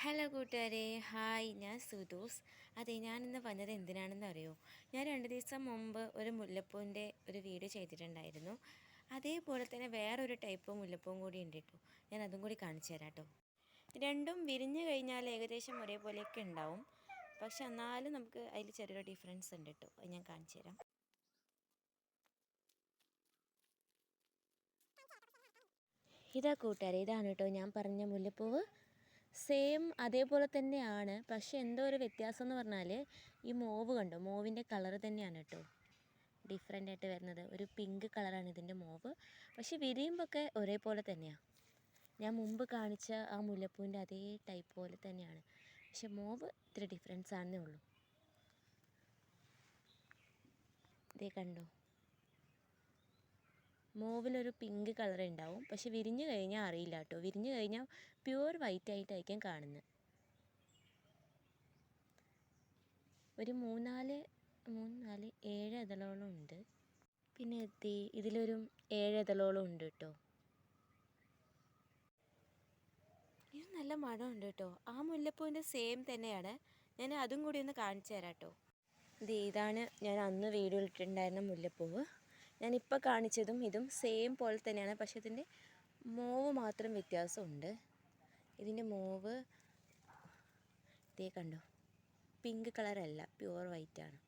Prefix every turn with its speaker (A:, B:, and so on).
A: Hello കൂട്ടുകാരെ, hi. ഞാൻ സുദൂസ്. അതെ, ഞാനിന്ന് വന്നത് എന്തിനാണെന്ന് അറിയോ? ഞാൻ 2 ദിവസം മുമ്പ് ഒരു മുല്ലപ്പൂവിൻ്റെ ഒരു വീഡിയോ ചെയ്തിട്ടുണ്ടായിരുന്നു. അതേപോലെ തന്നെ വേറൊരു ടൈപ്പ് മുല്ലപ്പൂവും കൂടി ഉണ്ട് കേട്ടോ. ഞാൻ അതും കൂടി കാണിച്ചു തരാം കേട്ടോ. രണ്ടും വിരിഞ്ഞു കഴിഞ്ഞാൽ ഏകദേശം ഒരേപോലെയൊക്കെ ഉണ്ടാവും. പക്ഷെ എന്നാലും നമുക്ക് അതിൽ ചെറിയൊരു ഡിഫറൻസ് ഉണ്ട് കേട്ടോ. അത് ഞാൻ കാണിച്ചു തരാം. ഇതാ കൂട്ടുകാരെ, ഇതാണ് കേട്ടോ ഞാൻ പറഞ്ഞ മുല്ലപ്പൂവ്. സെയിം അതേപോലെ തന്നെയാണ്, പക്ഷെ എന്തോ ഒരു വ്യത്യാസം എന്ന് പറഞ്ഞാൽ ഈ മോവ് കണ്ടോ, മോവിൻ്റെ കളർ തന്നെയാണ് കേട്ടോ ഡിഫറെൻ്റ് ആയിട്ട് വരുന്നത്. ഒരു പിങ്ക് കളറാണ് ഇതിൻ്റെ മോവ്. പക്ഷെ വിരിയുമ്പോഴൊക്കെ ഒരേപോലെ തന്നെയാണ്. ഞാൻ മുമ്പ് കാണിച്ച ആ മുല്ലപ്പൂവിൻ്റെ അതേ ടൈപ്പ് പോലെ തന്നെയാണ്. പക്ഷെ മോവ് ഇത്തിരി ഡിഫറൻസ് ആണെന്നേ ഉള്ളൂ. ഇതേ കണ്ടോ, മോവിലൊരു പിങ്ക് കളർ ഉണ്ടാവും. പക്ഷെ വിരിഞ്ഞു കഴിഞ്ഞാൽ അറിയില്ല കേട്ടോ. വിരിഞ്ഞു കഴിഞ്ഞാൽ പ്യുവർ വൈറ്റ് ആയിട്ടായിരിക്കും കാണുന്നത്. ഒരു മൂന്നാല് 7 ഇതളോളം ഉണ്ട്. പിന്നെ ഇതിലൊരു 7 ഇതളോളം ഉണ്ട് കേട്ടോ. ഇത് നല്ല മണമുണ്ട് കേട്ടോ. ആ മുല്ലപ്പൂവിൻ്റെ സെയിം തന്നെയാണ്. ഞാൻ അതും കൂടി ഒന്ന് കാണിച്ചു തരാം കേട്ടോ. ഇതാണ് ഞാൻ അന്ന് വീഡിയോ ഇട്ടിട്ടുണ്ടായിരുന്ന മുല്ലപ്പൂവ്. ഞാനിപ്പോൾ കാണിച്ചതും ഇതും സെയിം പോലെ തന്നെയാണ്. പക്ഷെ ഇതിൻ്റെ മോവ് മാത്രം വ്യത്യാസമുണ്ട്. ഇതിൻ്റെ മോവ് കണ്ടോ, പിങ്ക് കളറല്ല, പ്യുവർ വൈറ്റാണ്.